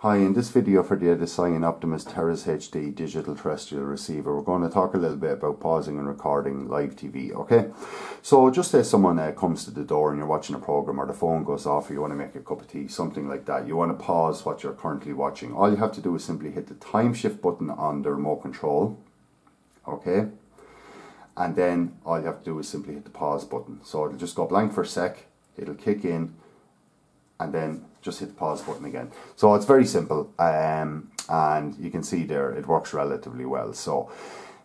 Hi, in this video for the Edision Optimuss Teres HD digital terrestrial receiver, we're going to talk a little bit about pausing and recording live TV, okay? So just say someone comes to the door and you're watching a program, or the phone goes off, or you want to make a cup of tea, something like that. You want to pause what you're currently watching. All you have to do is simply hit the time shift button on the remote control, okay? And then all you have to do is simply hit the pause button. So it'll just go blank for a sec, it'll kick in, and then just hit the pause button again. So it's very simple, and you can see there it works relatively well. So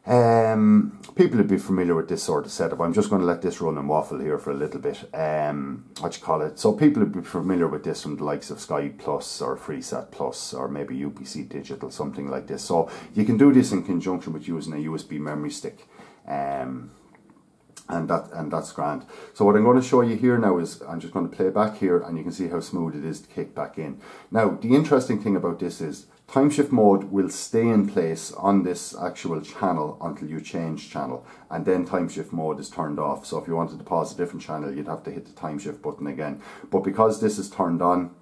people would be familiar with this sort of setup. I'm just going to let this run and waffle here for a little bit. So people would be familiar with this from the likes of Sky Plus or FreeSat Plus or maybe UPC Digital, something like this. So you can do this in conjunction with using a USB memory stick. And that's grand. So what I'm going to show you here now is I'm just going to play back here, and you can see how smooth it is to kick back in. Now the interesting thing about this is time shift mode will stay in place on this actual channel until you change channel, and then time shift mode is turned off. So if you wanted to pause a different channel, you'd have to hit the time shift button again. But because this is turned on,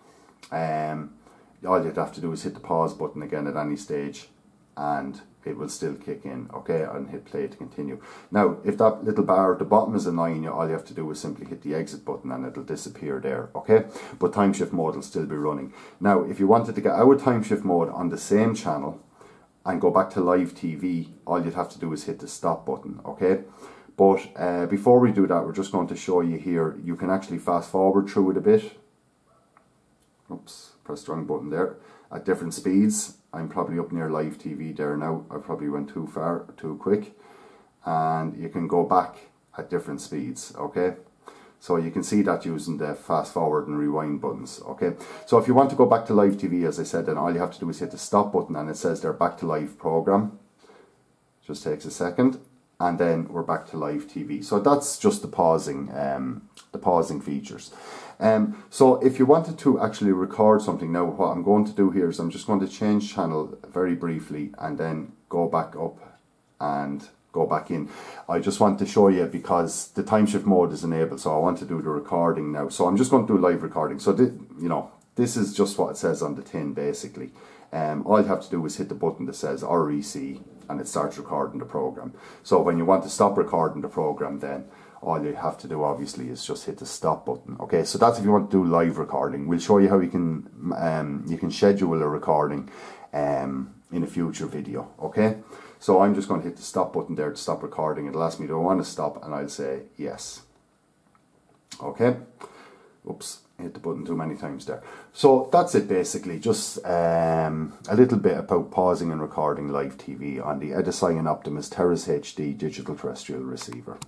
all you'd have to do is hit the pause button again at any stage, and it will still kick in, okay, and hit play to continue. Now, if that little bar at the bottom is annoying you, all you have to do is simply hit the exit button and it'll disappear there, okay? But time shift mode will still be running. Now, if you wanted to get out of time shift mode on the same channel and go back to live TV, all you'd have to do is hit the stop button, okay? But before we do that, we're just going to show you here, you can actually fast forward through it a bit. Oops, pressed the wrong button there. At different speeds. I'm probably up near live TV there now. I probably went too far, too quick. And you can go back at different speeds, okay? So you can see that using the fast forward and rewind buttons, okay? So if you want to go back to live TV, as I said, then all you have to do is hit the stop button, and it says there back to live program. Just takes a second, and then we're back to live TV. So that's just the pausing features. So if you wanted to actually record something, now what I'm going to do here is I'm just going to change channel very briefly and then go back up and go back in. I just want to show you because the time shift mode is enabled, so I want to do the recording now. So I'm just going to do live recording. So this is just what it says on the tin basically. All you have to do is hit the button that says REC and it starts recording the program. So when you want to stop recording the program, then all you have to do obviously is just hit the stop button. Okay, so that's if you want to do live recording. We'll show you how you can schedule a recording in a future video. Okay, so I'm just going to hit the stop button there to stop recording. It'll ask me, do I want to stop, and I'll say yes. Okay, oops, hit the button too many times there. So that's it basically, just a little bit about pausing and recording live TV on the Edision Optimuss Teres HD digital terrestrial receiver.